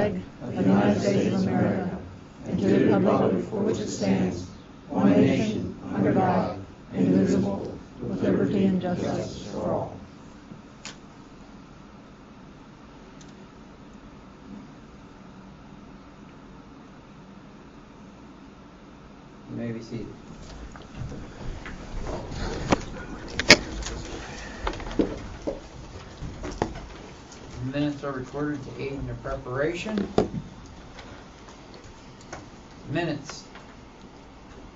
flag of the United States of America and to the republic for which it stands, one nation, under God, indivisible, with liberty and justice for all. You may be seated. Minutes are recorded to aid in the preparation. Minutes.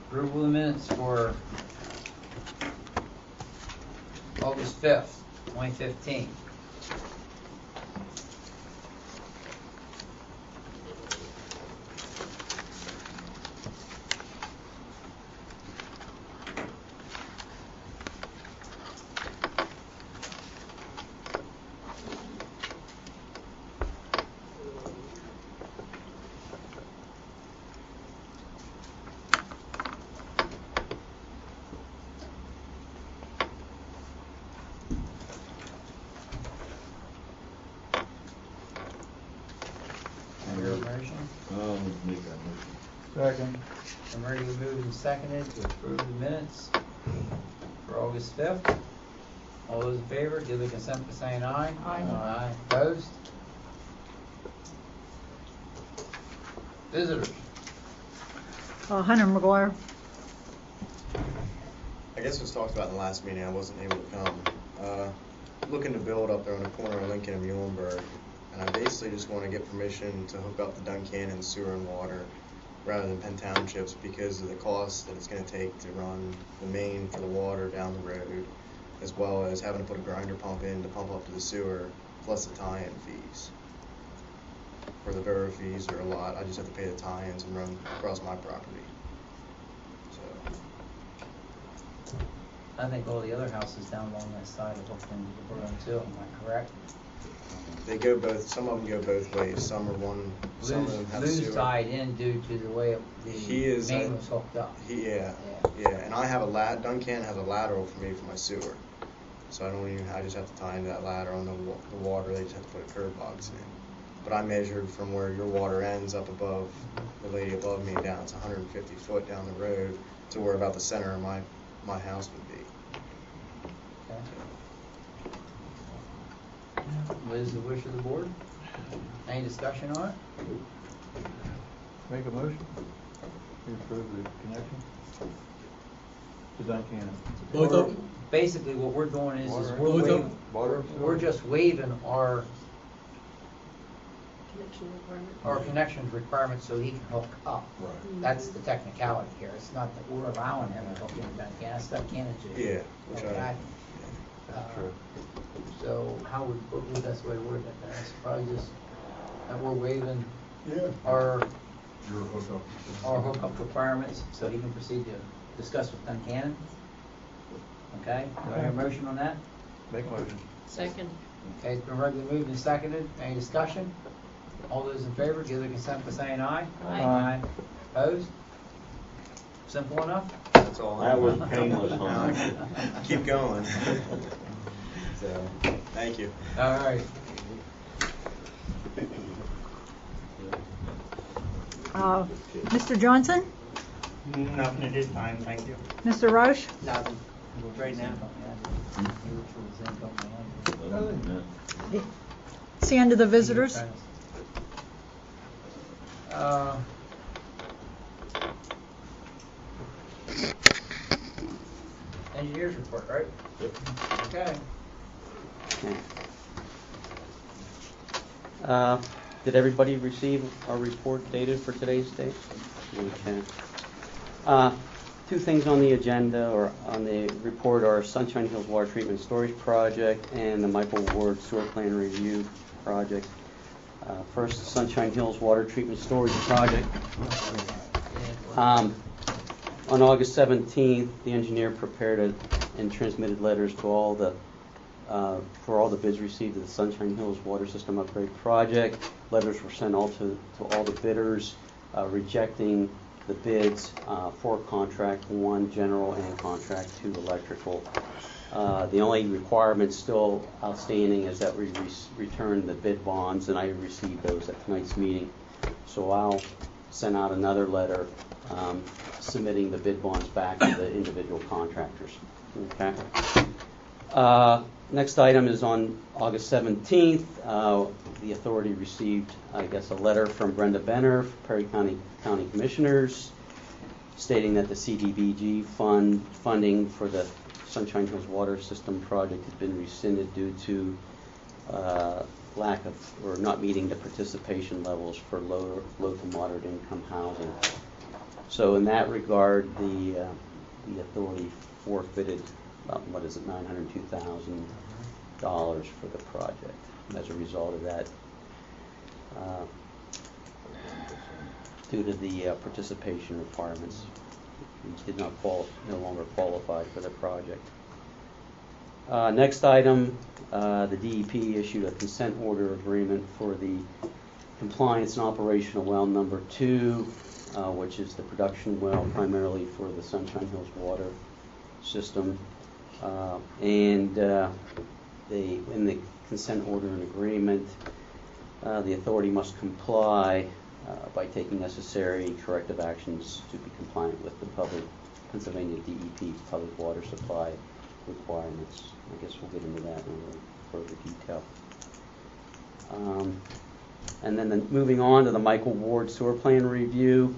Approval of the minutes for August 5th, 2015. I'll make that motion. Second. I'm ready to move and seconded to approve the minutes for August 5th. All those in favor, give their consent by saying aye. Aye. Aye. Opposed? Visitors. Hunter McGuire. I guess it was talked about in the last meeting. I wasn't able to come. Looking to build up there on the corner of Lincoln and Muhlenberg, and I basically just want to get permission to hook up the Duncannon sewer and water rather than Penn Townships because of the cost that it's going to take to run the main for the water down the road, as well as having to put a grinder pump in to pump up to the sewer, plus the tie-in fees. For the borough fees are a lot. I just have to pay the tie-ins and run across my property. So. I think all the other houses down along that side are hooked into the borough too, am I correct? They go both. Some of them go both ways. Some are one. Some of them have Lou's sewer. tied in due to the way the main was hooked up. Yeah. And I have Duncan has a lateral for me for my sewer, so I just have to tie into that ladder on the water. They just have to put a curb box in. But I measured from where your water ends up above the lady above me down. It's 150 foot down the road to where about the center of my house would be. Okay. What is the wish of the board? Any discussion on it? Make a motion to approve the connection to Duncannon. Both of them? Basically, what we're doing is Water. we're Both of waiving, them? Water. we're just waiving our Connection requirement. connections requirements so he can hook up. Right. That's the technicality here. It's not that we're allowing him to hook into Duncannon. That's Duncannon's issue. Yeah, which Okay. That's true. So what would the best way to word that? That's probably just that we're waiving Yeah. our Your hookup. hookup requirements so he can proceed to discuss with Duncannon. Okay, do I hear a motion on that? Make a motion. Second. Okay, it's been regularly moved and seconded. Any discussion? All those in favor, give their consent by saying aye. Aye. Opposed? Simple enough? That's all. That was painless, huh? Keep going. So, thank you. All right. Mr. Johnson? Nothing at this time, thank you. Mr. Roche? Nothing, right now. It's the end of the visitors. Engineers report, right? Okay. Did everybody receive our report dated for today's date? Okay. Two things on the agenda or on the report are Sunshine Hills Water Treatment Storage Project and the Michael Ward Sewer Plan Review Project. First, the Sunshine Hills Water Treatment Storage Project. On August 17th, the engineer prepared and transmitted letters to all the for all the bids received to the Sunshine Hills Water System Upgrade Project. Letters were sent to all the bidders, rejecting the bids for contract 1 general and contract 2 electrical. The only requirement still outstanding is that we return the bid bonds, and I received those at tonight's meeting. So I'll send out another letter submitting the bid bonds back to the individual contractors. Okay. Next item is on August 17th. The authority received, I guess, a letter from Brenda Benner, Perry County Commissioners, stating that the CDBG funding for the Sunshine Hills Water System project has been rescinded due to lack of, or not meeting the participation levels for low to moderate income housing. So in that regard, the authority forfeited about, $902,000 for the project. As a result of that, due to the participation requirements, we did not no longer qualify for the project. Next item, the DEP issued a consent order agreement for the compliance and operational well number 2, which is the production well primarily for the Sunshine Hills water system. In the consent order and agreement, the authority must comply by taking necessary corrective actions to be compliant with the Pennsylvania DEP public water supply requirements. I guess we'll get into that in a little further detail. And then moving on to the Michael Ward sewer plan review.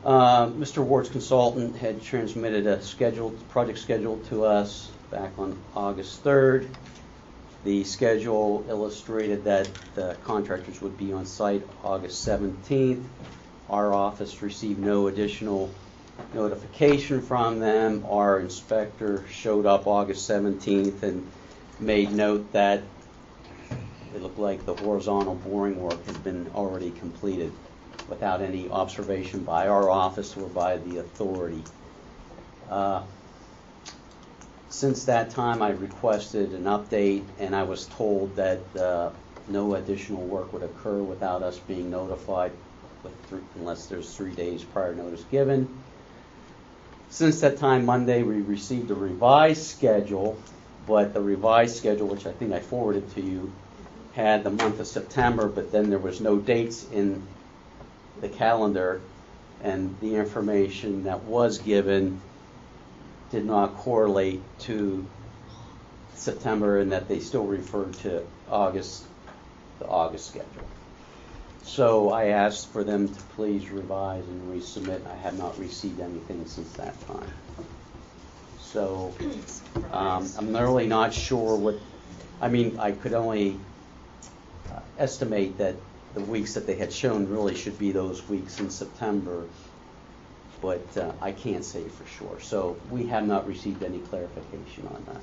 Mr. Ward's consultant had transmitted a project schedule to us back on August 3rd. The schedule illustrated that the contractors would be on site August 17th. Our office received no additional notification from them. Our inspector showed up August 17th and made note that it looked like the horizontal boring work had been already completed without any observation by our office or by the authority. Since that time, I requested an update, and I was told that no additional work would occur without us being notified unless there's 3 days prior notice given. Since that time, Monday, we received a revised schedule, but the revised schedule, which I think I forwarded to you, had the month of September, but then there was no dates in the calendar, and the information that was given did not correlate to September, and that they still referred to the August schedule. So I asked for them to please revise and resubmit. I have not received anything since that time. So I'm really not sure what, I could only estimate that the weeks that they had shown really should be those weeks in September, but I can't say for sure. So we have not received any clarification on that.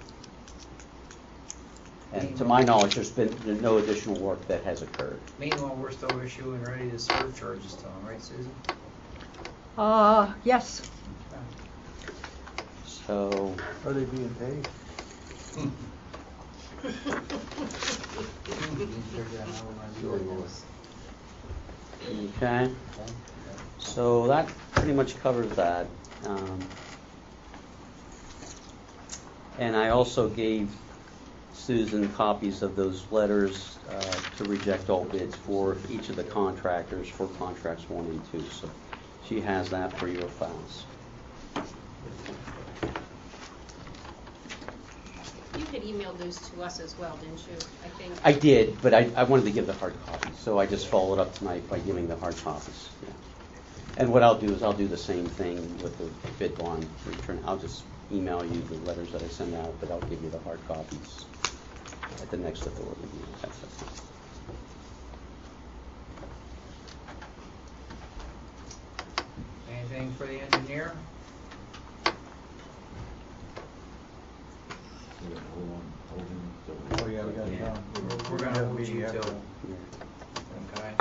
And to my knowledge, there's been no additional work that has occurred. Meanwhile, we're still issuing ready to serve charges to them, right, Susan? Yes. So Are they being paid? okay. So that pretty much covers that. And I also gave Susan copies of those letters to reject all bids for each of the contractors for contracts 1 and 2. So she has that for your files. You had emailed those to us as well, didn't you? I think. I did, but I wanted to give the hard copies, so I just followed up tonight by giving the hard copies. Yeah. And what I'll do is I'll do the same thing with the bid bond return. I'll just email you the letters that I send out, but I'll give you the hard copies at the next authority meeting. That's it. Anything for the engineer? Oh, yeah, we got it done. We're gonna hold you till. Okay.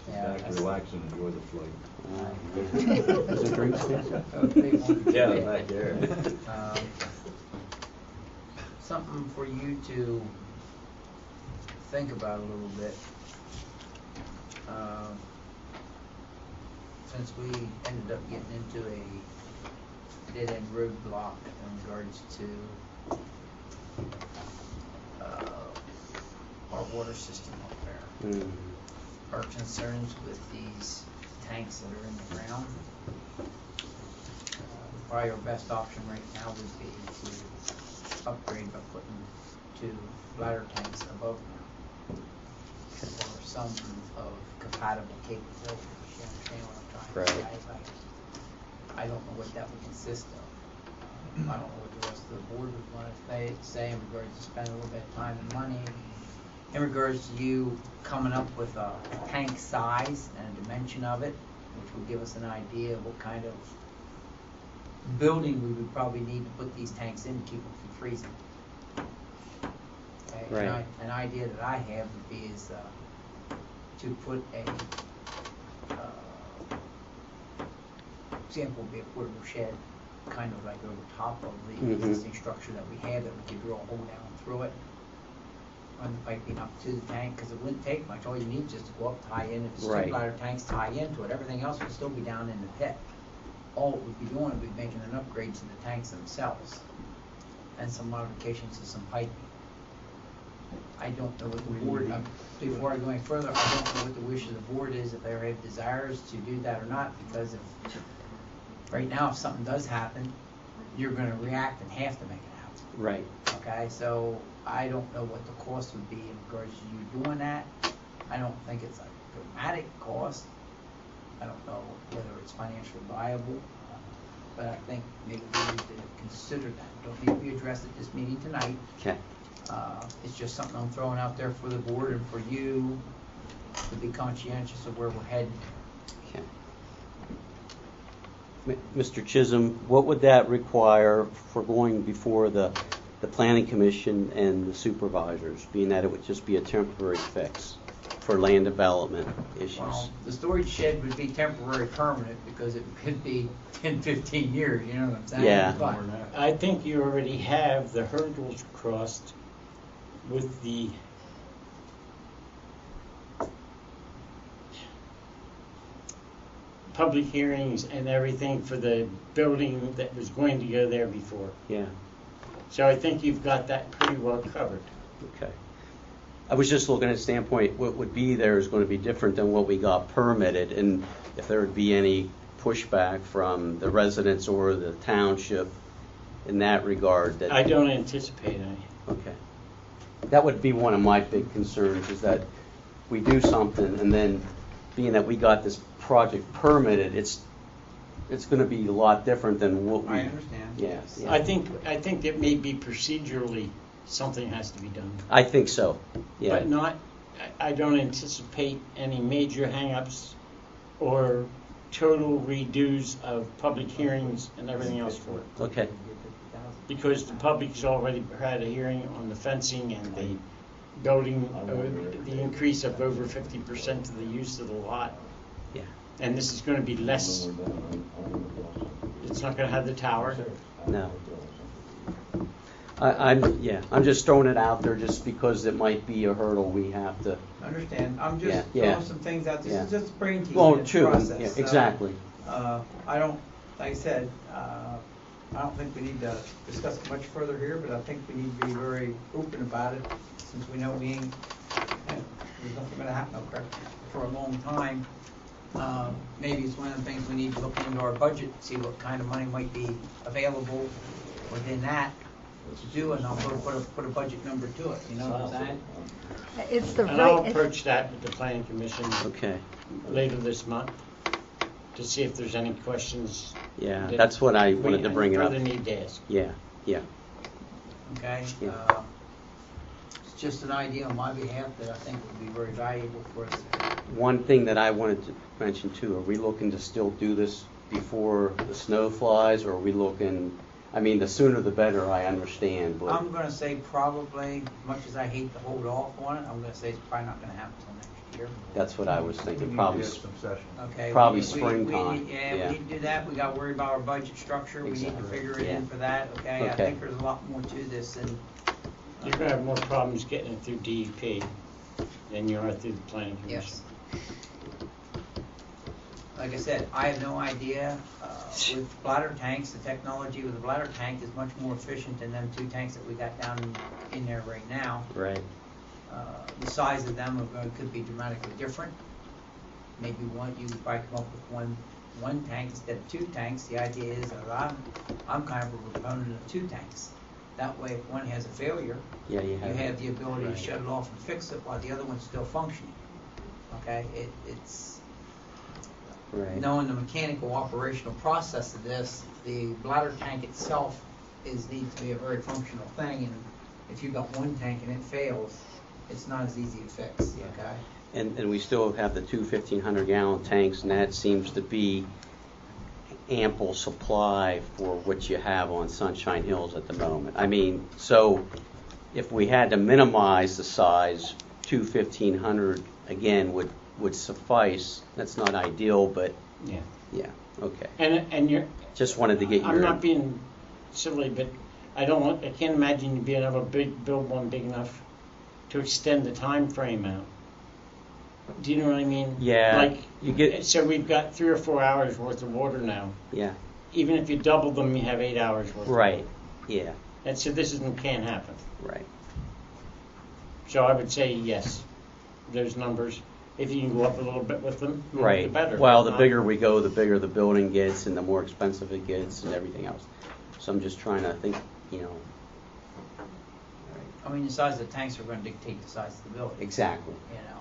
Yeah. Back, relax and enjoy the flight. Is there drinks there? Yeah, back there. Something for you to think about a little bit. Since we ended up getting into a dead-end roadblock in regards to our water system up there. Mm. Our concerns with these tanks that are in the ground. Probably our best option right now would be to upgrade by putting 2 bladder tanks above ground. Or some of compatible capabilities. You understand what I'm trying to say? I don't know what that would consist of. I don't know what the rest of the board would want to say in regards to spending a little bit of time and money. In regards to you coming up with a tank size and a dimension of it, which would give us an idea of what kind of building we would probably need to put these tanks in to keep them from freezing. Okay? Right. An idea that I have would be is to put a example would be a portable shed, kind of like over top of the existing structure that we have, that we could drill a hole down through it, run the piping up to the tank, because it wouldn't take much. All you need is just to go up, tie in. If it's 2 bladder tanks, tie into it. Everything else would still be down in the pit. All it would be doing would be making an upgrade to the tanks themselves and some modifications to some piping. I don't know what the board, before I go any further, I don't know what the wish of the board is, if they have desires to do that or not, because if, right now, if something does happen, you're gonna react and have to make it happen. Right. Okay, so I don't know what the cost would be in regards to you doing that. I don't think it's a dramatic cost. I don't know whether it's financially viable, but I think maybe we need to consider that. Don't need to be addressed at this meeting tonight. Okay. It's just something I'm throwing out there for the board and for you to be conscientious of where we're heading. Okay. Mr. Chisholm, what would that require for going before the Planning Commission and the supervisors, being that it would just be a temporary fix for land development issues? Well, the storage shed would be temporary permanent because it could be 10, 15 years, you know what I'm saying? Yeah. But I think you already have the hurdles crossed with the public hearings and everything for the building that was going to go there before. Yeah. So I think you've got that pretty well covered. Okay. I was just looking at a standpoint, what would be there is going to be different than what we got permitted, and if there would be any pushback from the residents or the township in that regard. That I don't anticipate any. Okay. That would be one of my big concerns, is that we do something and then being that we got this project permitted, it's going to be a lot different than what we... I understand. Yeah. Yeah. I think it may be procedurally something has to be done. I think so. Yeah. But not, I don't anticipate any major hang-ups or total redos of public hearings and everything else for it. Okay. Because the public's already had a hearing on the fencing and the building, the increase of over 50% of the use of the lot. Yeah. And this is going to be less, it's not going to have the tower. No. I'm just throwing it out there just because it might be a hurdle we have to... Understand. I'm just Yeah. throwing some things out. This is Yeah. just brain teasing. Well, It's true. process. Yeah, exactly. I don't, like I said, I don't think we need to discuss it much further here, but I think we need to be very open about it, since we know we ain't, there's nothing going to happen up there for a long time. Maybe it's one of the things we need to look into our budget, see what kind of money might be available within that to do, and I'll put a budget number to it, you know what I'm saying? It's the And I'll rate, approach that with the planning commission Okay. later this month to see if there's any questions. Yeah, that that's what I we wanted to bring it up. further need to ask. Yeah. Yeah. Okay? Yeah. It's just an idea on my behalf that I think would be very valuable for us. One thing that I wanted to mention too, are we looking to still do this before the snow flies, or are we looking, I mean, the sooner the better, I understand, but... I'm gonna say probably, much as I hate to hold off on it, I'm gonna say it's probably not gonna happen until next year. That's what I was We thinking, need probably. to get some session. Okay. Probably we springtime, Yeah, yeah. we need to do that. We gotta worry about our budget structure. We need to Exactly, figure it in yeah. for that, okay? I Okay. think there's a lot more to this than, You're going to have more problems getting it through DEP than you are through the planning commission. yes. like I said, I have no idea, with bladder tanks, the technology with the bladder tank is much more efficient than them 2 tanks that we got down in there right now. Right. The size of them could be dramatically different. Maybe you could probably come up with one tank instead of 2 tanks. The idea is that I'm kind of a proponent of 2 tanks. That way, if one has a failure, Yeah, you you have. have the ability Right. to shut it off and fix it while the other one's still functioning. Okay, it's Right. knowing the mechanical operational process of this. The bladder tank itself needs to be a very functional thing, and if you've got one tank and it fails, it's not as easy to fix. Okay. And we still have the 2 1,500-gallon tanks, and that seems to be ample supply for what you have on Sunshine Hills at the moment. I mean, so if we had to minimize the size, 2 1,500 again would suffice. That's not ideal, but Yeah. okay. And you're, Just wanted to get your. I'm not being silly, but I can't imagine you being able to build one big enough to extend the time frame out. Do you know what I mean? Yeah, Like, you get. so we've got 3 or 4 hours worth of water now. Yeah. Even if you double them, you have 8 hours worth. Right. Of water. Yeah. And so can't happen. Right. So I would say yes, those numbers. If you can go up a little bit with them, Right. the better. Well, the bigger we go, the bigger the building gets, and the more expensive it gets, and everything else. So I'm just trying to think, you know. I mean, the size of the tanks are going to dictate the size of the building. Exactly. You know.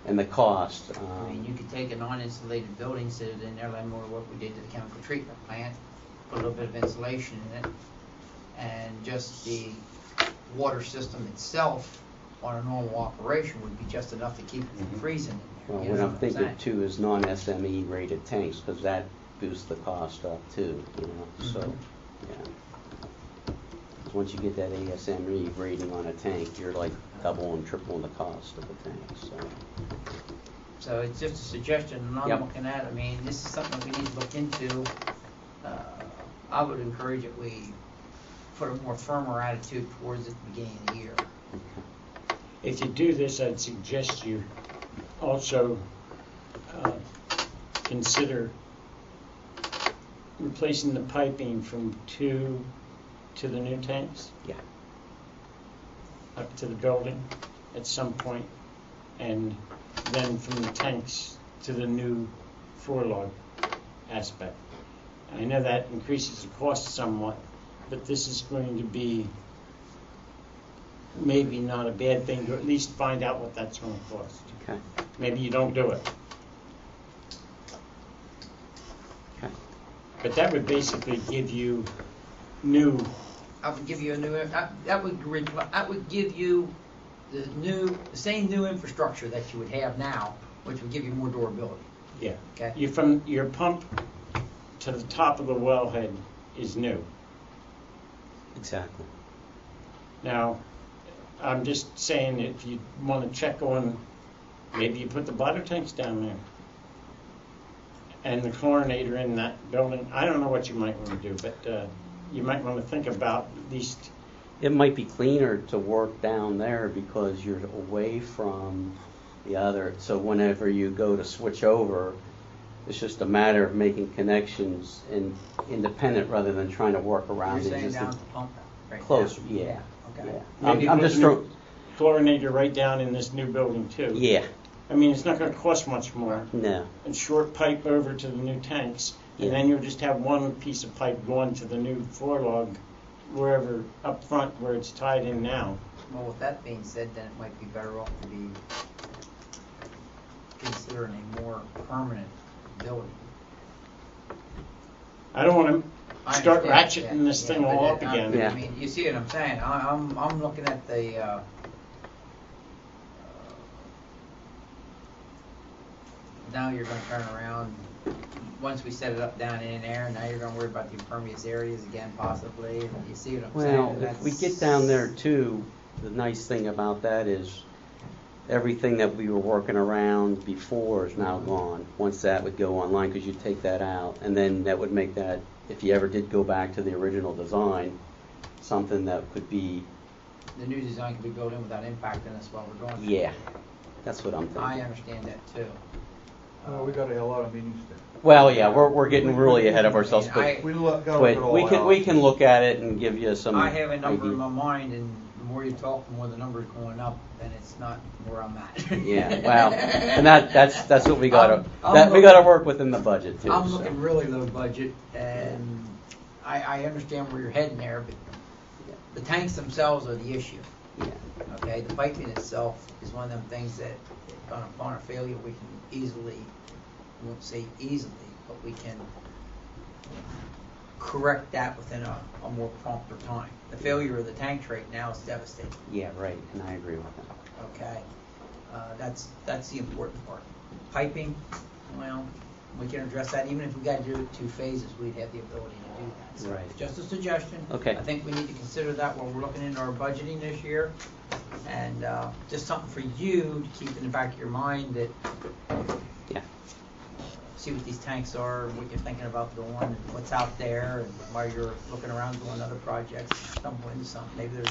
And the cost. I mean, you could take a non-insulated building, sit it in there, like more what we did to the chemical treatment plant, put a little bit of insulation in it, and just the water system itself on a normal operation would be just enough to keep it from freezing in there. Well, You what know I'm thinking saying? too is non-SME rated tanks, because that boosts the cost up too, you know, so, yeah. 'Cause once you get that ASME rating on a tank, you're like double and triple the cost of the tank, so. So it's just a suggestion, and I'm Yep. looking at, I mean, this is something we need to look into. I would encourage that we put a more firmer attitude towards it at the beginning of the year. If you do this, I'd suggest you also consider replacing the piping from 2 to the new tanks. Yeah. Up to the building at some point, and then from the tanks to the new 4-log aspect. I know that increases the cost somewhat, but this is going to be maybe not a bad thing to at least find out what that's going to cost. Okay. Maybe you don't do it. Okay. But that would basically give you new, I would give you a new, that would give you the same new infrastructure that you would have now, which would give you more durability. yeah. Okay. From your pump to the top of the wellhead is new. Exactly. Now, I'm just saying if you want to check on, maybe you put the bladder tanks down there and the chlorinator in that building. I don't know what you might want to do, but you might want to think about at least. It might be cleaner to work down there because you're away from the other, so whenever you go to switch over, it's just a matter of making connections and independent rather than trying to work around You're the saying existing. down to the pump right Close, now? yeah. Okay. Yeah. Maybe I'm put just new throwing. chlorinator right down in this new building too. Yeah. I mean, it's not going to cost much more. No. And short pipe over to the new tanks, and Yeah. then you'll just have one piece of pipe going to the new 4-log, wherever up front where it's tied in now. Well, with that being said, then it might be better off to be considering a more permanent building. I don't want to I start understand, ratcheting this thing but all up I again. Yeah. mean, you see what I'm saying? I'm looking at the, now you're gonna turn around, once we set it up down in there, now you're gonna worry about the impervious areas again possibly, and you see what I'm saying? Well, if we get down there too, the nice thing about that is everything that we were working around before is now gone. Once that would go online, because you take that out, and then that would make that, if you ever did go back to the original design, something that could be, The new design can be built in without impacting us while we're doing it. yeah, that's what I'm I thinking. understand that too. Well, we got a lot of meetings there. Well, yeah, we're getting really ahead of ourselves, but We gotta look it all out. we can look at it and give you some. I have a number idea. in my mind, and the more you talk, the more the number's going up, and it's not where I'm at. Yeah, well, and that's what we gotta I'm we gotta looking- work within the budget too. I'm so. looking really low budget, and I understand where you're heading there, but the tanks themselves are the issue. Yeah. Okay, the piping itself is one of them things that, upon a failure, we can easily, I won't say easily, but we can correct that within a more prompter time. The failure of the tanks right now is devastating. Yeah, right, and I agree with that. Okay, that's the important part. Piping, well, we can address that. Even if we got to do it 2 phases, we'd have the ability to do that. So Right. just a suggestion. Okay. I think we need to consider that when we're looking into our budgeting this year, and just something for you to keep in the back of your mind that. Yeah. See what these tanks are, what you're thinking about doing, and what's out there, and while you're looking around doing other projects, stumble into something. Maybe there's,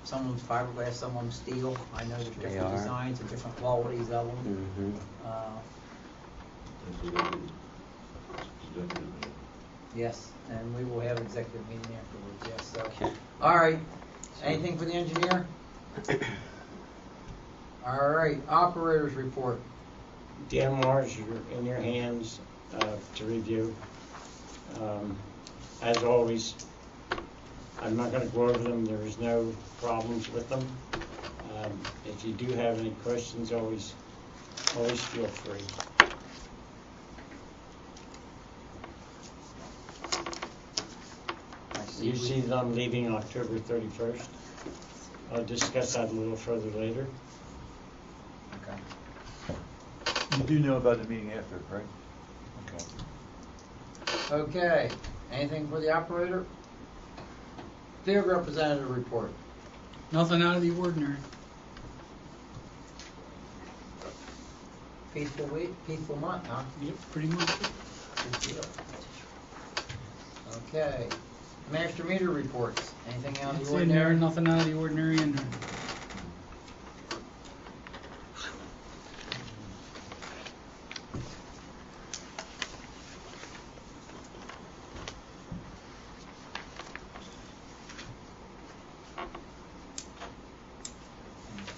some of them's fiberglass, some of them's steel. I know there's They different are. designs and different qualities of them. Mm-hmm. That's what I did. Executive meeting. Yes, and we will have an executive meeting afterwards, yes, so. Okay. All right, anything for the engineer? All right, operators report. DMRs are in your hands to review. As always, I'm not going to go over them. There is no problems with them. If you do have any questions, always feel free. You see that I'm leaving October 31st. I'll discuss that a little further later. Okay. You do know about the meeting after, right? Okay. Okay, anything for the operator? Field representative report. Nothing out of the ordinary. Peaceful week, peaceful month, huh? Yep, pretty much. Good deal. Okay, master meter reports. Anything out of It's the in there, ordinary? nothing out of the ordinary in there.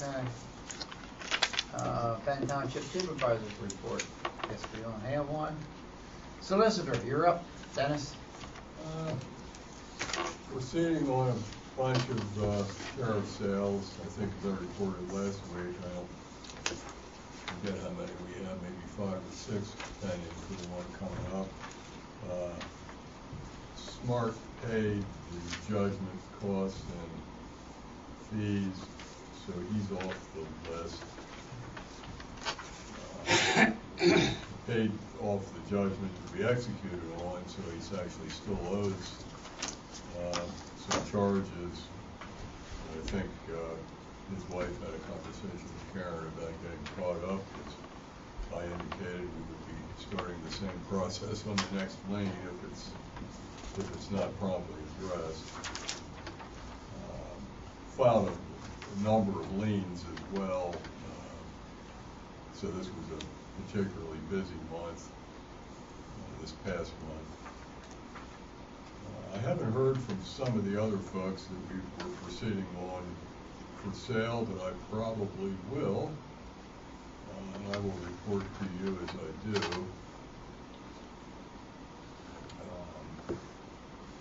Okay. Penn Township Supervisor's report. Guess we don't have one. Solicitor, you're up, Dennis. Proceeding on a bunch of sheriff sales, I think as I reported last week, I don't forget how many we have, maybe 5 or 6 pending for the one coming up. Smart paid the judgment costs and fees, so he's off the list. Paid off the judgment to be executed on, so he's actually still owes some charges. I think his wife had a conversation with Karen about getting caught up, because I indicated we would be starting the same process on the next lien if it's not promptly addressed. Filed a number of liens as well, so this was a particularly busy month, this past month. I haven't heard from some of the other folks that we were proceeding on for sale, but I probably will, and I will report to you as I do.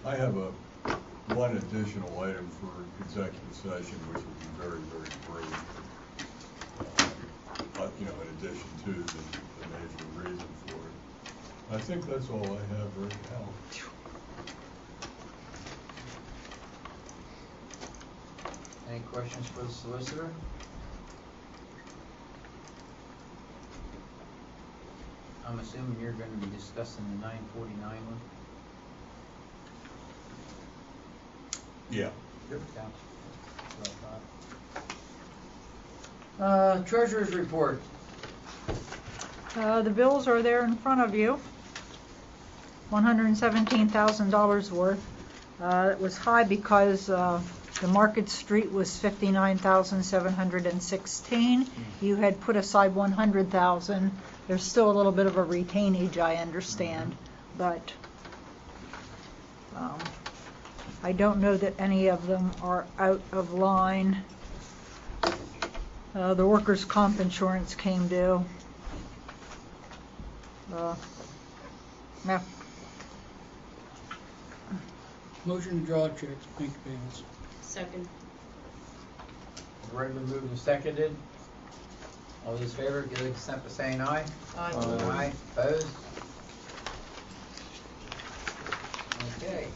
I have one additional item for executive session, which will be very, very brief. In addition to the major reason for it. I think that's all I have right now. Any questions for the solicitor? I'm assuming you're going to be discussing the 949 one? Yeah. Yep. Treasurer's report. The bills are there in front of you. $117,000 worth. It was high because The Market Street was $59,716. You had put aside $100,000. There's still a little bit of a retainage, I understand, but I don't know that any of them are out of line. The workers' comp insurance came due. Yeah. Motion to draw checks, bank payments. Second. Already been moved and seconded. All those in favor, give their consent by saying aye. Aye. Aye, opposed? Okay.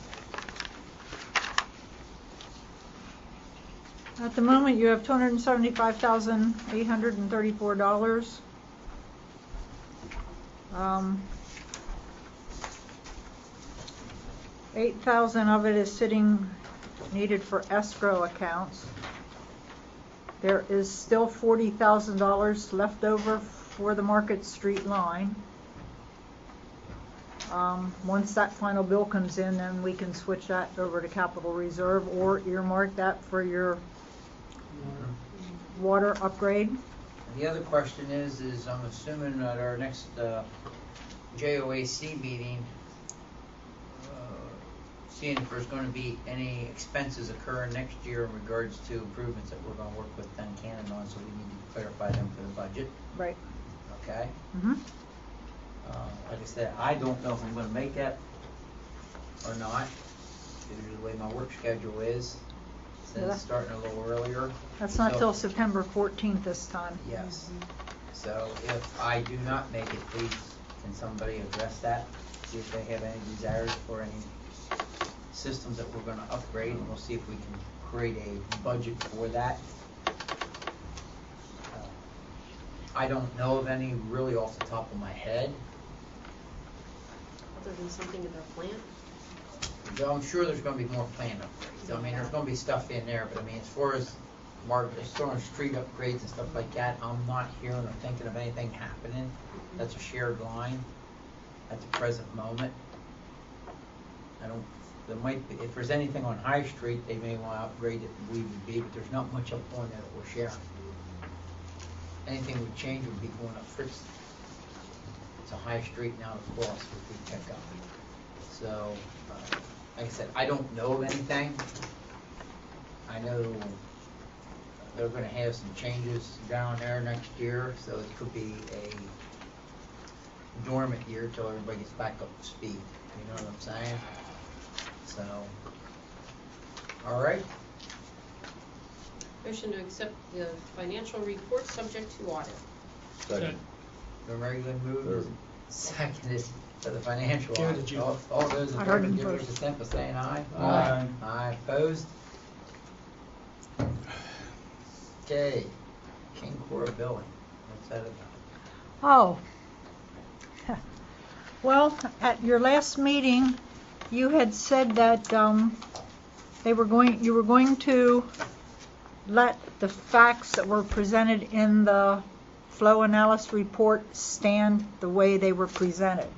At the moment, you have $275,834. $8,000 of it is sitting needed for escrow accounts. There is still $40,000 left over for the Market Street line. Once that final bill comes in, then we can switch that over to capital reserve or earmark that for your water upgrade. The other question is I'm assuming at our next JOAC meeting, seeing if there's going to be any expenses occurring next year in regards to improvements that we're going to work with Duncannon on, so we need to clarify them for the budget. Right. Okay? Mm-hmm. Like I said, I don't know if I'm going to make that or not, due to the way my work schedule is, since Yeah. it's starting a little earlier. That's not So- till September 14th this time. Yes. So if I do not make it, please, can somebody address that? See if they have any desires for any systems that we're going to upgrade, and we'll see if we can create a budget for that. I don't know of any really off the top of my head. Other than something at our plant? Though I'm sure there's going to be more plant upgrades. I mean, there's going to be stuff in there, but I mean, as far as street upgrades and stuff like that, I'm not hearing or thinking of anything happening. That's a shared line at the present moment. There might be, if there's anything on High Street, they may want to upgrade it, we would be, but there's not much up on there that we're sharing. Anything would change would be going up Fritz. It's a High Street now, of course, which we pick up. So, like I said, I don't know of anything. I know they're going to have some changes down there next year, so it could be a dormant year till everybody gets back up to speed. You know what I'm saying? So, all right. Motion to accept the financial report subject to audit. Second. The regular move is seconded for the financial Give it to audit. Jim. All those in I favor, heard him give their first. consent by saying aye. Aye. Aye, opposed? Okay, King Cora billing, what's that about? Oh. Well, at your last meeting, you had said that you were going to let the facts that were presented in the flow analysis report stand the way they were presented,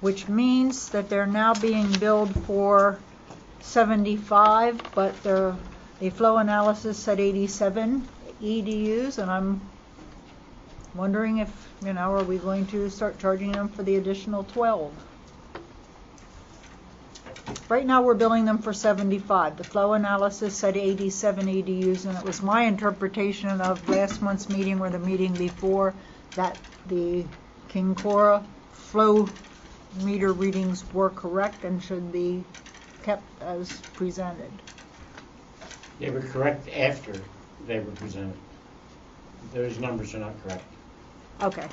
which means that they're now being billed for 75, but the flow analysis said 87 EDUs, and I'm wondering if, are we going to start charging them for the additional 12? Right now we're billing them for 75. The flow analysis said 87 EDUs, and it was my interpretation of last month's meeting or the meeting before that the King Cora flow meter readings were correct and should be kept as presented. They were correct after they were presented. Those numbers are not correct. Okay.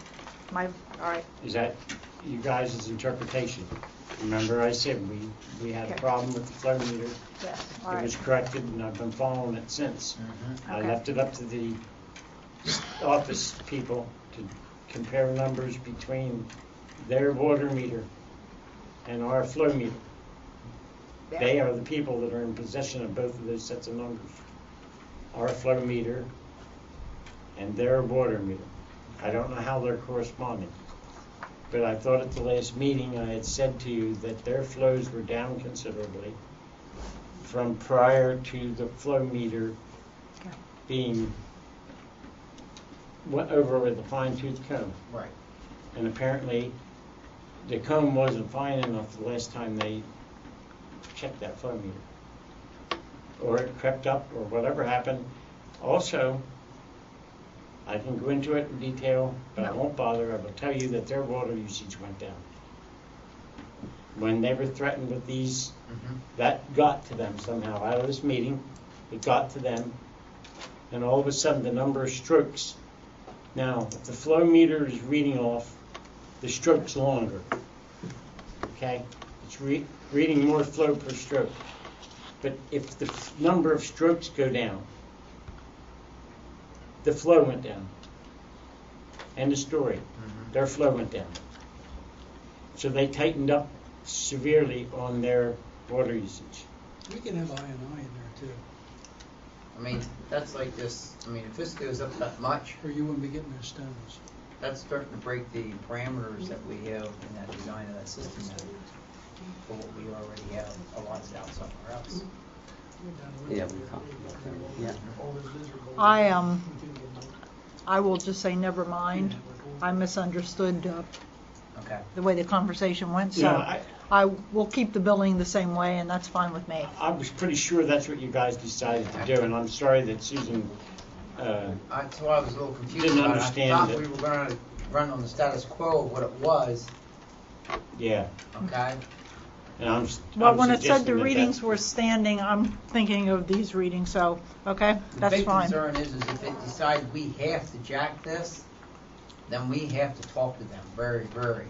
All right. Is that you guys' interpretation? Remember I said we had a Okay. problem with the flow meter. Yes. All It right. was corrected, and I've been following it since. I Okay. left it up to the office people to compare numbers between their water meter and our flow meter. Yeah. They are the people that are in possession of both of those sets of numbers. Our flow meter and their water meter. I don't know how they're corresponding. But I thought at the last meeting I had said to you that their flows were down considerably from prior to the flow meter being went over with a fine tooth comb. Right. And apparently the comb wasn't fine enough the last time they checked that flow meter. Or it crept up or whatever happened. Also, I can go into it in detail, but I won't bother. I will tell you that their water usage went down. When they were threatened with these, that got to them somehow. Out of this meeting, it got to them. And all of a sudden, the number of strokes. Now, if the flow meter is reading off, the stroke's longer. Okay? It's reading more flow per stroke. But if the number of strokes go down, the flow went down. End of story. Their flow went down. So they tightened up severely on their water usage. We can have I&I in there too, I mean, that's like this, I mean, if this goes up that much, or you wouldn't be getting those stones. that's starting to break the parameters that we have in that design of that system now for what we already have allotted out somewhere else. Yeah, we talked about that. Yeah. I will just say never mind. I misunderstood Okay. the way the conversation went, so Yeah, I will keep the billing the same way, and that's fine with me. I was pretty sure that's what you guys decided to do, and I'm sorry that Susan, That's why I was a little confused Didn't about it. understand I thought it. we were gonna run on the status quo of what it was, yeah. okay? And I'm Well, I'm when it said suggesting the that readings were standing, I'm thinking of these readings, so, okay, that's The big fine. concern is if it decides we have to jack this, then we have to talk to them very, very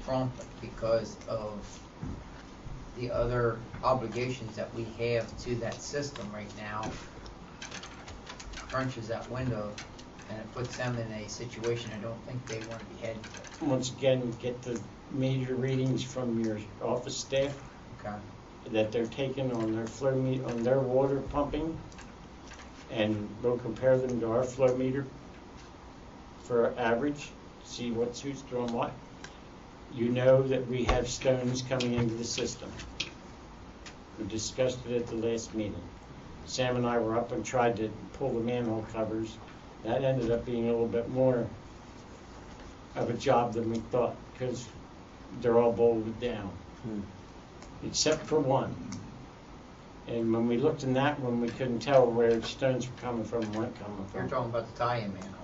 promptly because of the other obligations that we have to that system right now. Crunches that window and it puts them in a situation I don't think they want to be heading to. Once again, get the major readings from your office staff Okay. that they're taking on their flow on their water pumping, and we'll compare them to our flow meter for average, see who's doing what. You know that we have stones coming into the system. We discussed it at the last meeting. Sam and I were up and tried to pull the manhole covers. That ended up being a little bit more of a job than we thought, because they're all bolted down, except for one. And when we looked in that one, we couldn't tell where the stones were coming from and weren't coming You're from. talking about the tie-in manhole.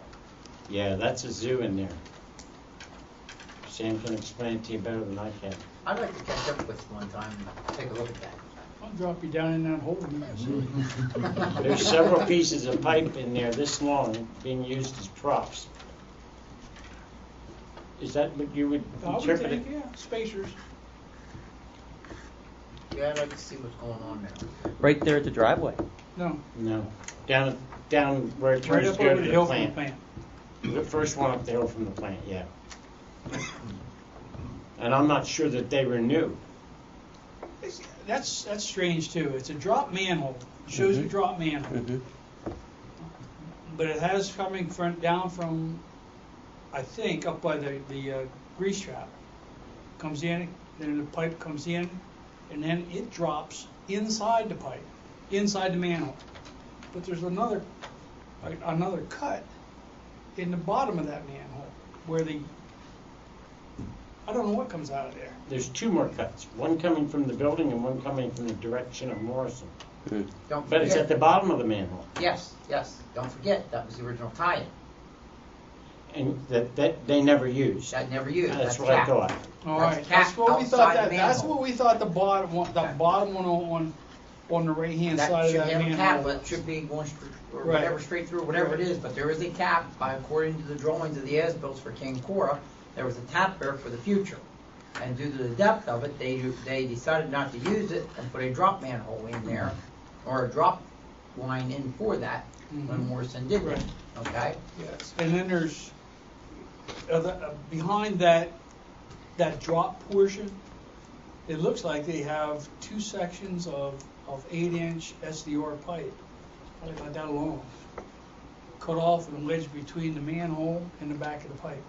Yeah, that's a zoo in there. Sam can explain it to you better than I can. I'd like to catch up with you one time and take a look at that. I'll drop you down in that hole and you can see. There's several pieces of pipe in there this long being used as props. Is that what you would I would interpret think, it? yeah, spacers. Yeah, I'd like to see what's going on there. Right there at the driveway. No, No, down where it right turns up to go over to the the hill from the plant. plant. The first one up the hill from the plant, yeah. And I'm not sure that they were new. That's strange too. It's a drop manhole. It shows a drop manhole. Mm-hmm. But it has coming down from, I think, up by the grease trap. Comes in, then the pipe comes in, and then it drops inside the pipe, inside the manhole. But there's another cut in the bottom of that manhole where I don't know what comes out of there. There's two more cuts, one coming from the building and one coming from the direction of Morrison. Don't But it's forget- at the bottom of the manhole. Yes, yes. Don't forget, that was the original tie-in. And that they never used. That never used. That's what capped. I thought. All That's right, capped that's what we outside thought. the That's manhole. what we thought. The bottom one on the right hand That side of should that have a manhole. cap, but it should be going or Right. whatever straight through, whatever it is. But there is a cap, according to the drawings of the as-bills for King Cora, there was a tap there for the future. And due to the depth of it, they decided not to use it and put a drop manhole in there, or a drop line in for that when Morrison did that. Okay. Yes, and then there's behind that drop portion. It looks like they have two sections of 8-inch SDR pipe, probably about that long, cut off and wedged between the manhole and the back of the pipe.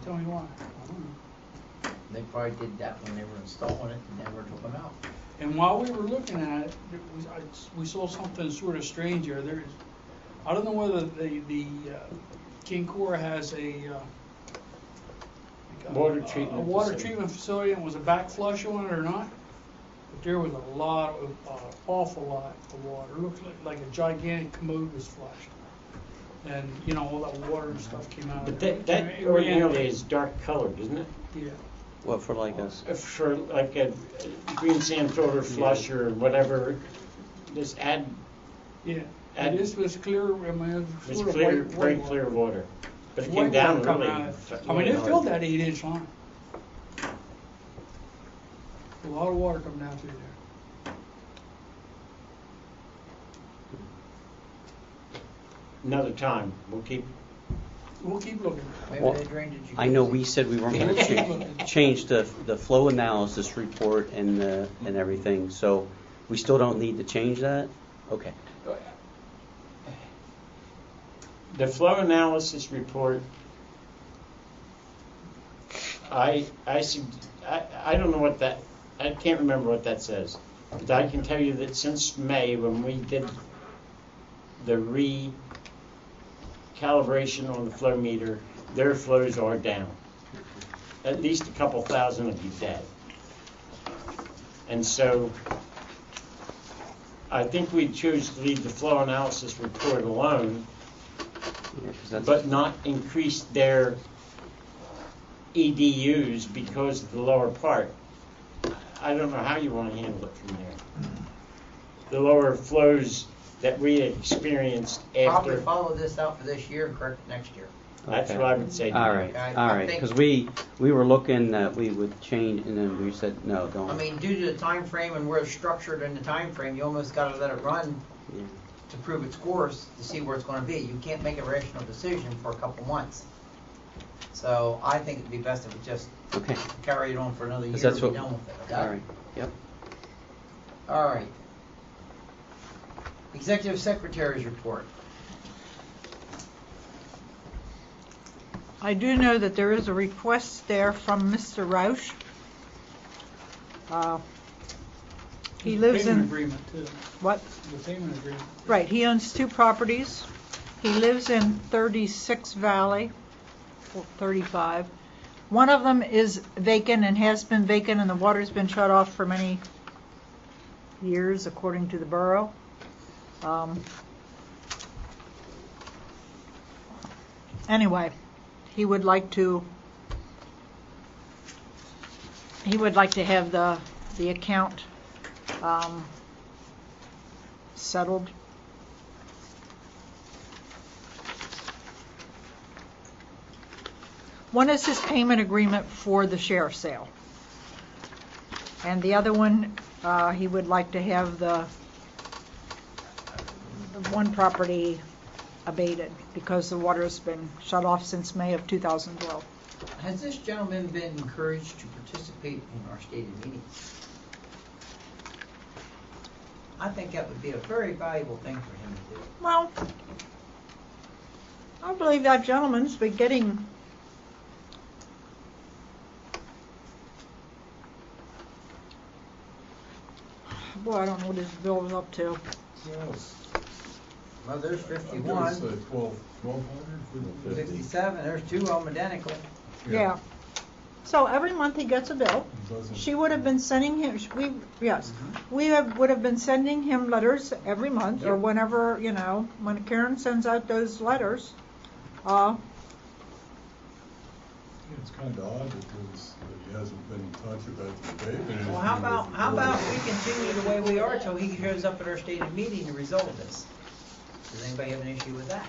Tell me why. I don't know. They probably did that when they were installing it and never took them out. And while we were looking at it, we saw something sort of strange here. I don't know whether the King Cora has Water treatment a water facility. treatment facility and was a back flush on it or not. But there was a lot of, awful lot of water. It looked like a gigantic commode was flushed. And, you know, all that water and stuff came out But of it. that ordinarily is dark colored, isn't it? Yeah. What, for like us? For like a green sand filter flush or whatever, just add, Yeah. And This was clear, I mean, it it's was sort of clear, white very water. clear water. But it White came down water coming really. out of it. I mean, it filled that 8-inch line. A lot of water coming down through there. Another time, we'll keep, We'll keep looking. Maybe Well, they drained it. I know we said we weren't going to change the flow analysis report and everything, so we still don't need to change that? Okay. the flow analysis report, I don't know what that, I can't remember what that says. But I can tell you that since May, when we did the recalibration on the flow meter, their flows are down. At least a couple thousand of you dead. And so I think we choose to leave the flow analysis report alone, Yeah, 'cause that's- but not increase their EDUs because of the lower part. I don't know how you want to handle it from there. The lower flows that we experienced Probably after, follow this out for this year and correct it next year. that's Okay. what I would say. All right, I think- because we were looking that we would change, and then we said, no, don't. I mean, due to the time frame and where it's structured in the time frame, you almost gotta let it run Yeah. to prove its course, to see where it's gonna be. You can't make a rational decision for a couple months. So I think it'd be best if we just Okay, carry it on for another year 'Cause and that's be what- done with it, okay? all right, yep. All right. Executive Secretary's report. I do know that there is a request there from Mr. Roush. He lives Payment in, agreement too, what? the payment agreement. Right, he owns 2 properties. He lives in 36 Valley, or 35. One of them is vacant and has been vacant, and the water's been shut off for many years, according to the borough. Anyway, he would like to have the account settled. One is his payment agreement for the sheriff's sale. And the other one, he would like to have the one property abated because the water has been shut off since May of 2012. Has this gentleman been encouraged to participate in our stated meetings? I think that would be a very valuable thing for him to do. Well, I believe that gentleman's been getting boy, I don't know what his bill was up to. Well, there's I guess, 51, 1,200? 67, there's 2 of them identical. Yeah. So every month he gets a bill. She would have been sending him, would have been sending him letters every month or Yep. whenever, when Karen sends out those letters. It's kind of odd because he hasn't been in touch about the abatement. Well, how about we continue the way we are till he shows up at our stated meeting to resolve this? Does anybody have an issue with that?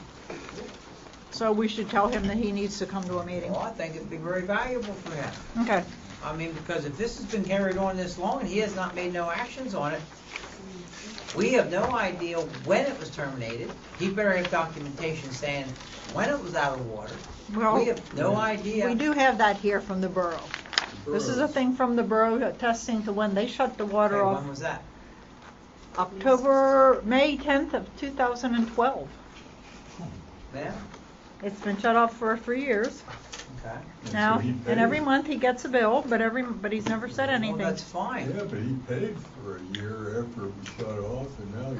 So we should tell him that he needs to come to a meeting. Well, I think it'd be very valuable for him. Okay. I mean, because if this has been carried on this long and he has not made no actions on it, we have no idea when it was terminated. He better have documentation saying when it was out of water. Well, We have no idea. we do have that here from the borough. This is a thing from the borough attesting to when they shut the water Okay, off. when was that? May 10th of 2012. Yeah? It's been shut off for 3 years. Okay. Now, So he and every paid. month he gets a bill, but he's never said Well, anything. that's fine. Yeah, but he paid for a year after it was shut off, and now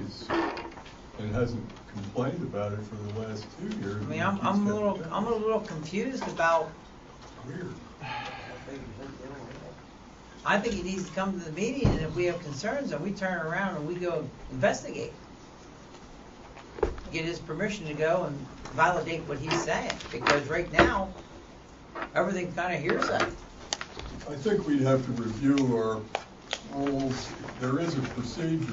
and hasn't complained about it for the last 2 years. I mean, I'm a little confused about, Weird. I think he needs to come to the meeting, and if we have concerns, then we turn around and we go investigate. Get his permission to go and validate what he's saying, because right now, everything's kind of hearsay. I think we'd have to review our rules. There is a procedure,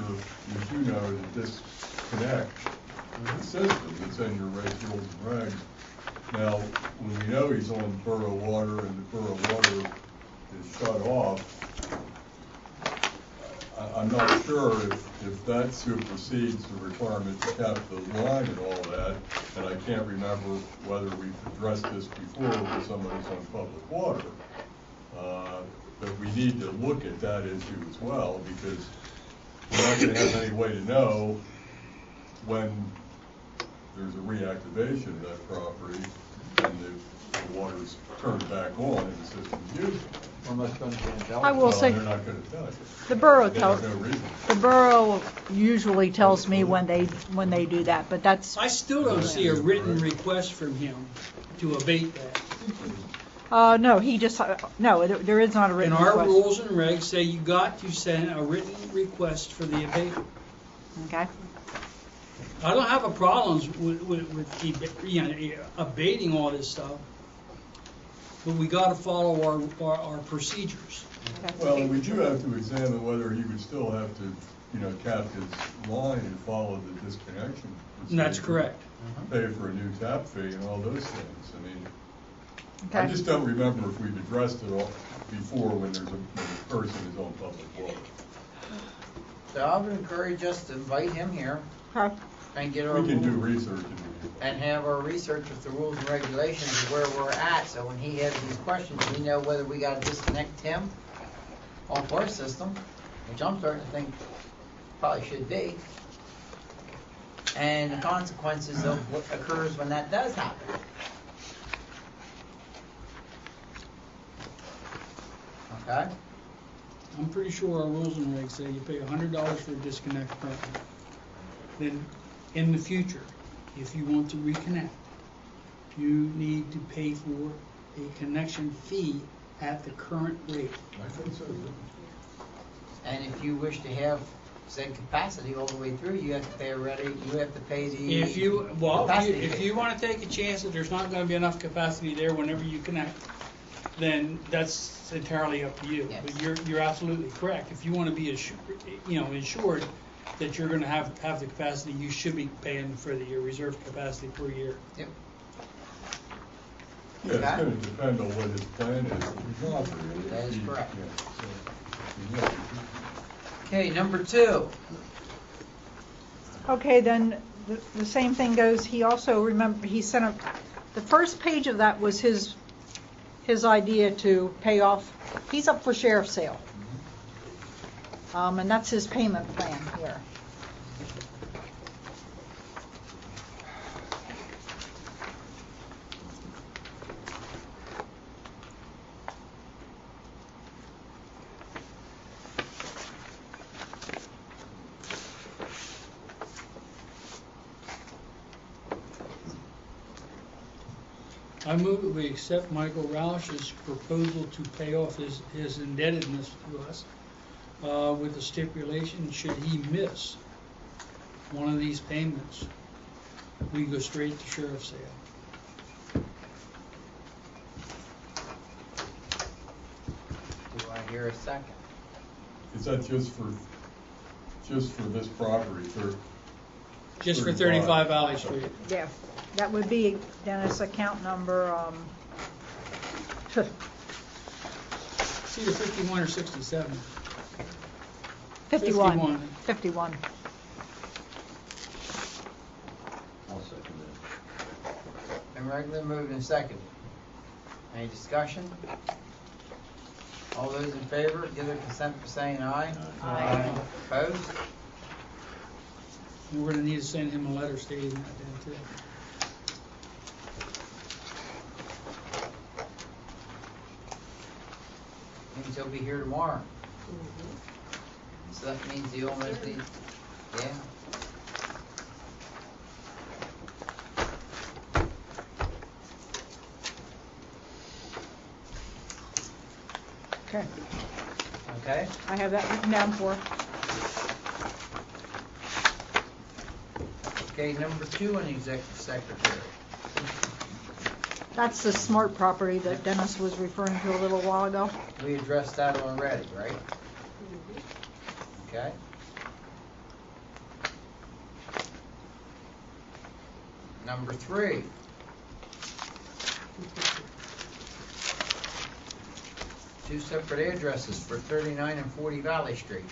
as you know, to disconnect the system. It's in your rules and regs. Now, when we know he's on borough water and the borough water is shut off, I'm not sure if that supersedes the requirement to cap the line and all that, and I can't remember whether we've addressed this before with somebody who's on public water. But we need to look at that issue as well, because we're not going to have any way to know when there's a reactivation of that property and the water's turned back on and the system's used. Unless Duncan can tell I us. will Well, say, they're not going to tell you. the borough They tells, have no reason. the borough usually tells me when they do that, but that's, I still don't see a written request from him to abate that. no, he just, no, there is not a And written our request. rules and regs say you got to send a written request for the abatement. Okay, I don't have a problem with abating all this stuff, but we got to follow our procedures. okay. Well, and we do have to examine whether he would still have to, cap his line and follow the disconnection. And that's procedure, correct. Pay for a new tap fee and all those things. I mean, I Okay. just don't remember if we've addressed it all before when when a person is on public water. So I would encourage us to invite him here Okay. and get our We can do rules, research and have our research with the rules and regulations of where we're at, so when he has these questions, we know whether we gotta disconnect him off our system, which I'm starting to think probably should be, and the consequences of what occurs when that does happen. Okay? I'm pretty sure our rules and regs say you pay $100 for a disconnect permit. Then, in the future, if you want to reconnect, you need to pay for a connection fee at the current rate. I think so. And if you wish to have said capacity all the way through, you have to pay you have to pay the If you capacity if fee. you want to take a chance that there's not going to be enough capacity there whenever you connect, then that's entirely up to you. Yes. But you're absolutely correct. If you want to be insured that you're going to have the capacity, you should be paying for the reserve capacity per year. Yep. Yeah, it's Okay. going to depend on what his plan is for the property. That is correct. Yeah, so, Okay, number 2. Okay, then the same thing goes, he also, he sent the first page of that was his idea to pay off, he's up for sheriff's sale. And that's his payment plan here. I move that we accept Michael Roush's proposal to pay off his indebtedness to us with the stipulation, should he miss one of these payments, we go straight to sheriff's sale. Do I hear a second? Is that just for this property, Just for 35. 35 Valley Street. Yeah, that would be Dennis account number, It's either 51 or 67. 51. 51. I'll second that. And regular moved and seconded. Any discussion? All those in favor, give their consent by saying aye. Aye. Opposed? And we're going to need to send him a letter stating that then too. he'll be here tomorrow. So that means he almost needs, yeah. Okay, Okay? I have that written down for her. Okay, number 2 on the executive secretary. That's the smart property that Dennis was referring to a little while ago. We addressed that already, right? Okay? Number 3. Two separate addresses for 39 and 40 Valley Street.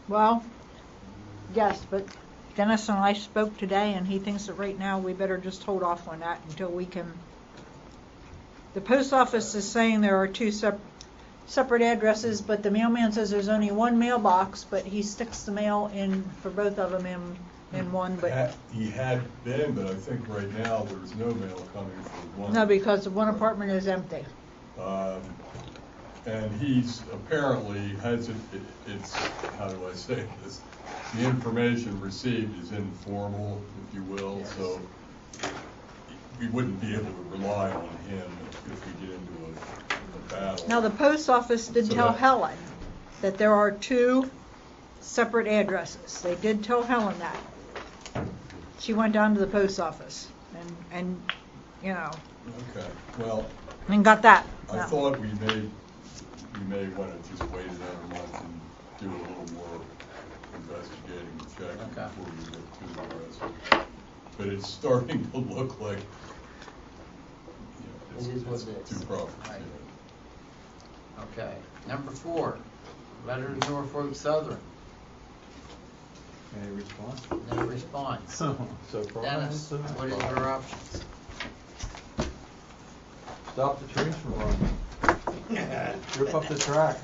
Well, yes, but Dennis and I spoke today, and he thinks that right now we better just hold off on that until we can. The post office is saying there are two separate addresses, but the mailman says there's only one mailbox, but he sticks the mail in for both of them in one, but He had been, but I think right now there's no mail coming for one. no, because the one apartment is empty. And he's apparently it's, how do I say this? The information received is informal, if you will, Yes. so we wouldn't be able to rely on him if we get into a battle. Now, the post office did So tell that- Helen that there are two separate addresses. They did tell Helen that. She went down to the post office and you know, Okay, well, and got that. I No. thought we may want to just wait another month and do a little more investigating and checking Okay. before we get too aggressive. But it's starting to look like, It is what it it's is. two properties. Right. yeah. Okay. Number 4, letter to Norfolk Southern. Any response? No response. So far. Dennis, what is your options? Stop the trees from running. Rip up the tracks.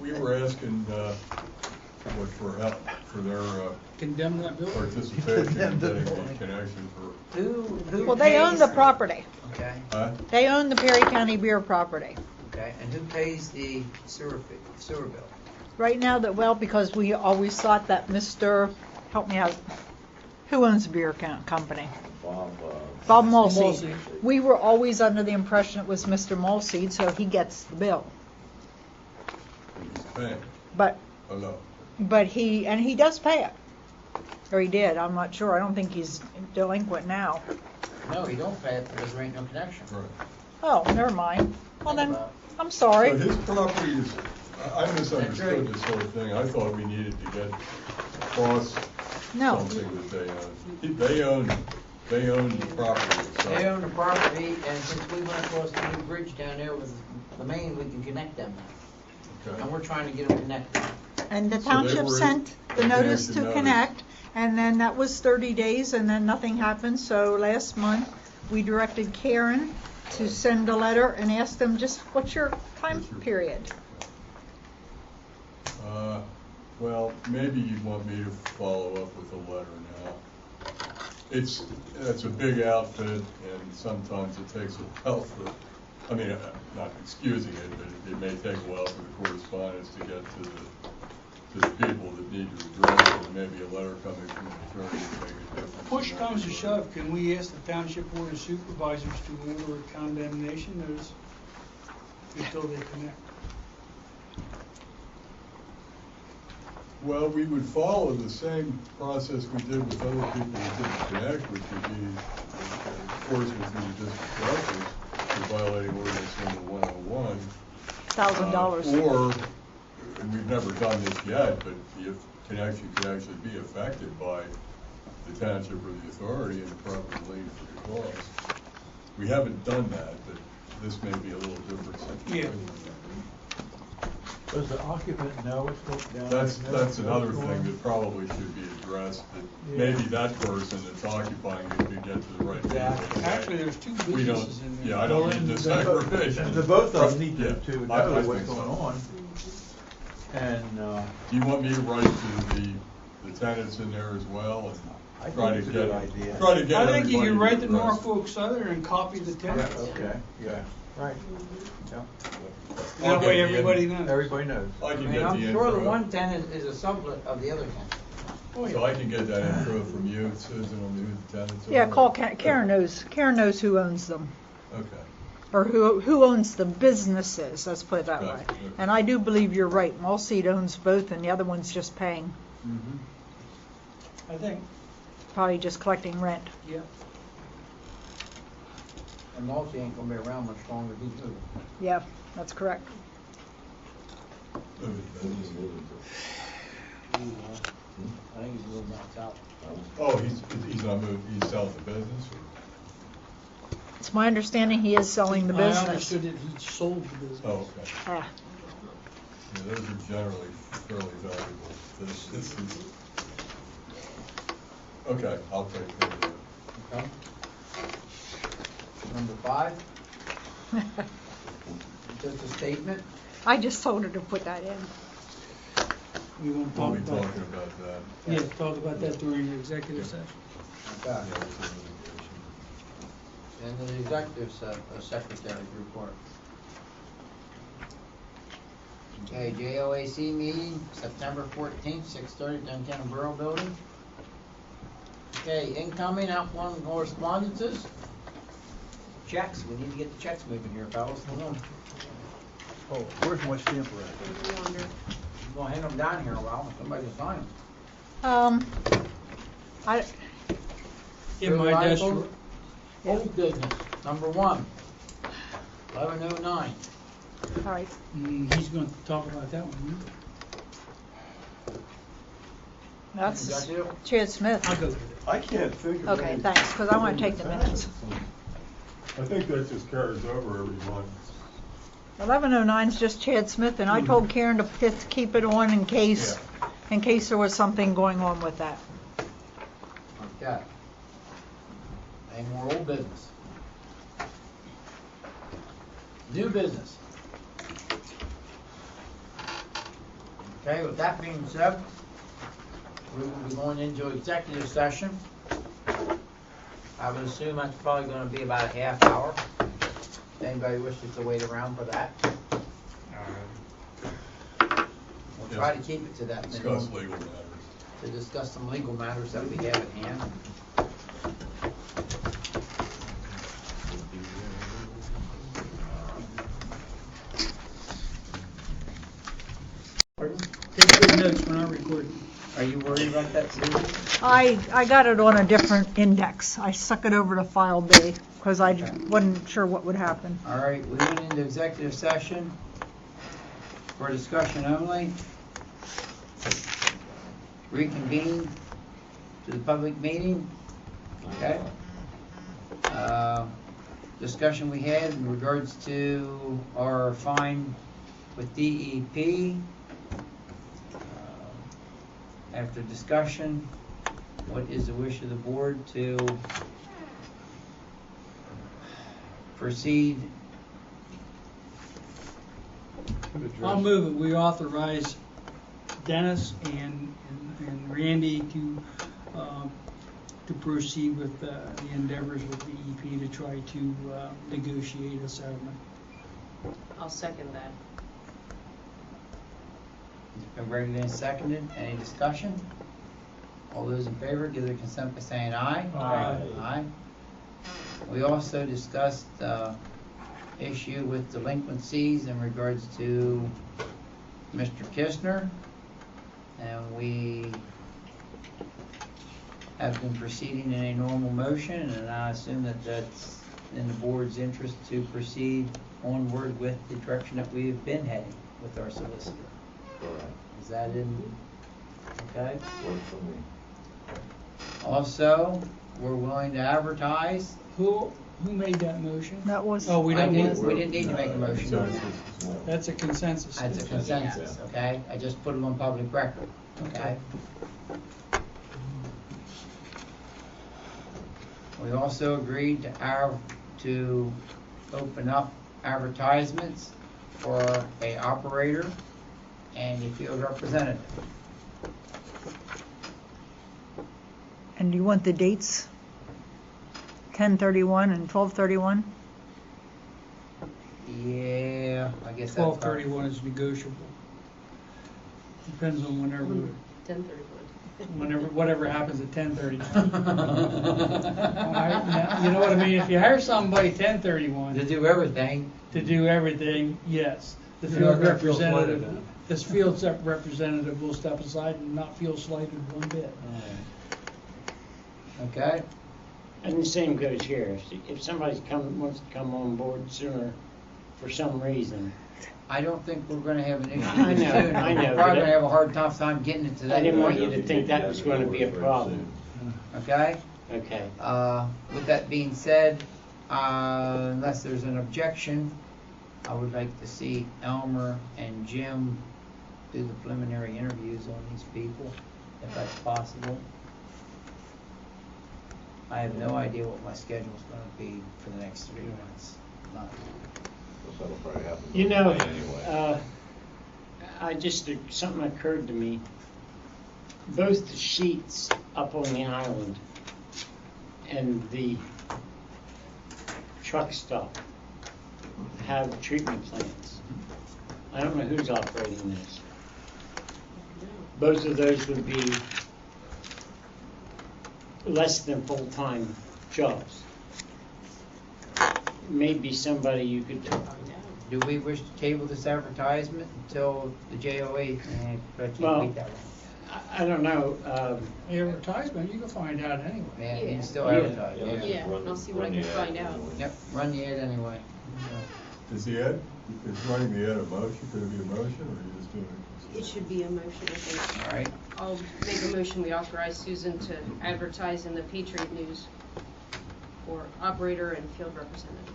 We were asking, what for help, for their Condemn that building? participation in getting the connection for, Who Well, they own the pays- property. Okay. They own the Perry County Beer property. Okay. And who pays the sewer bill? Right now, because we always thought that Mr. Help me out. Who owns the beer company? Bob Mulseed. Mulseed. We were always under the impression it was Mr. Mulseed, so he gets the bill. he's paying. But Oh, no. he does pay it. Or he did, I'm not sure. I don't think he's delinquent now. No, you don't pay it because there ain't no connection. Right. Oh, never mind. Well then, Think about I'm sorry. So his property is, I misunderstood this whole thing. I thought we needed to get across No. something that they own. They own the property itself. They own the property, and since we went across the new bridge down there with the main, we can connect them now. Okay. And we're trying to get them connected. And the So they township were- sent the the notice connection to notice. connect, and then that was 30 days, and then nothing happened. So last month, we directed Karen to send a letter and ask them just, what's your time period? Well, maybe you'd want me to follow up with a letter now. It's a big outfit, and sometimes it takes a while for, I mean, not excusing it, but it may take a while for the correspondence to get to the people that need to address it, and maybe a letter coming from an attorney would make a difference. Push comes to shove, can we ask the Township Board of Supervisors to order a condemnation notice until they connect? Well, we would follow the same process we did with other people who didn't connect, which would be enforcement through the district directors for violating ordinance number 101. $1,000. Or, and we've never done this yet, but the connection could actually be affected by the township or the authority and the proper lien for the cause. We haven't done that, but this may be a little different situation. Does the occupant know what's going down? That's another thing that probably should be addressed, that maybe that person that's occupying it could get to the right people. Exactly. Actually, there's two We don't, businesses in there. yeah, I don't need this aggravation. The both of them need Yeah, to know I what's think so. going on. And, Do you want me to write to the the tenants in there as well I and think try to it's a get, good idea. try to get I think you everybody can to write the rest. Norfolk Southern and copy the tenants. Okay, yeah, right. Yeah. I'll That get way the everybody in- knows. Everybody knows. I I can mean, get the I'm info. sure the one tenant is a sublet of the other tenant. So I can get that info from you, Susan, on who the tenants are. Yeah, call Karen knows. Karen knows who owns them, Okay. or who owns the businesses. Let's put it that Right, way. okay. And I do believe you're right. Mulseed owns both, and the other one's just paying, I think, probably just collecting rent. yeah. And Mulsey ain't gonna be around much longer, he's moving. Yeah, that's correct. Move it, business. I think he's moving out south. Oh, he's not moving, he's selling the business or? It's my understanding he is selling the I business. understood that he sold the business. Oh, okay. Ah, Yeah, those are generally fairly valuable businesses. Okay, I'll take care of that. Okay. Number 5, just a statement. I just told her to put that in. We won't We'll talk be about, talking about that. yeah, talk about that during the executive session. Okay. Yeah, it's in litigation. And the executive secretary report. Okay, JOAC meeting, September 14th, 6:30, downtown Borough Building. Okay, incoming, outgoing correspondences. Checks, we need to get the checks moving here, fellas. Hold on. Oh, where's my stamper at? I'm gonna hand them down here a while, somebody can sign them. I, In my desk, Article, Old business, number 1, 1109. all right. he's gonna talk about that one, That's Executive? Chad Smith. I'll go with it. I can't think of Okay, any- thanks, because I want to take the minutes. I think that just carries over every month. 1109 is just Chad Smith, and I told Karen to keep it on in case there was something going on with that. Okay. Any more old business? New business? Okay, with that being said, we will be going into executive session. I would assume that's probably gonna be about a half hour. If anybody wishes to wait around for that. We'll try to keep it to that Discuss minimum, legal matters. to discuss some legal matters that we have at hand. Pardon? Take good notes when I record. Are you worried about that, Susan? I got it on a different index. I stuck it over to file B because I wasn't sure what would happen. All right, we went into executive session for discussion only. Reconvene to the public meeting. Okay. Discussion we had in regards to our fine with DEP. After discussion, what is the wish of the board to proceed? I'll move it, we authorize Dennis and Randy to proceed with the endeavors with the EP to try to negotiate a settlement. I'll second that. Been regularly seconded. Any discussion? All those in favor give their consent by saying aye. Aye. Aye. We also discussed issue with delinquencies in regards to Mr. Kistner, and we have been proceeding in a normal motion, and I assume that that's in the board's interest to proceed onward with the direction that we've been heading with our solicitor. Is that in, okay? Also, we're willing to advertise. Who made that motion? That was. Oh, we don't need, We didn't need to make a motion on that. that's a consensus. That's a consensus, okay? I just put it on public record, okay? We also agreed to open up advertisements for a operator and a field representative. And do you want the dates? 10/31 and 12/31? Yeah, I guess that's. 12/31 is negotiable. Depends on whenever, 10:31. whatever happens at 10:31. You know what I mean? If you hire somebody 10:31 To do everything. to do everything, yes. The You're field not gonna feel slighted, representative, this field representative will step aside and not feel slighted one bit. Okay, And the same goes here. If somebody's wants to come on board sooner for some reason, I don't think we're gonna have an issue I with know, soon. I know, We're but probably gonna have a hard tough time getting it to that. I didn't want point. you to think that was going to be a problem. Okay? Okay. With that being said, unless there's an objection, I would like to see Elmer and Jim do the preliminary interviews on these people, if that's possible. I have no idea what my schedule's gonna be for the next 3 months. None. That'll probably happen. You know, Anyway. something occurred to me. Both the sheets up on the island and the truck stop have treatment plants. I don't know who's operating this. Both of those would be less than full-time jobs. Maybe somebody you could, Do we wish to table this advertisement until the JOA? Well, Wait that long. I don't know, The advertisement, you can find out anyway. Yeah, you can still Yeah. advertise, yeah. Yeah, I'll see what I can find out. Yep, run the ad anyway. Is the ad, is running the ad a motion, could it be a motion, or are you just doing it? It should be a motion, I think. All right, I'll make a motion, we authorize Susan to advertise in the Patriot News for operator and field representative.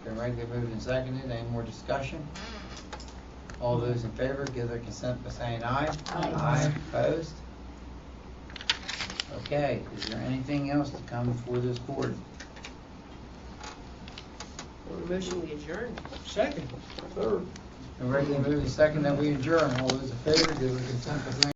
been regularly moved and seconded, any more discussion? All those in favor give their consent by saying aye. Aye. Opposed? Okay, is there anything else to come before this board? Motion, we adjourn. Second. Third. Been regularly moved and seconded that we adjourn, all those in favor give their consent by saying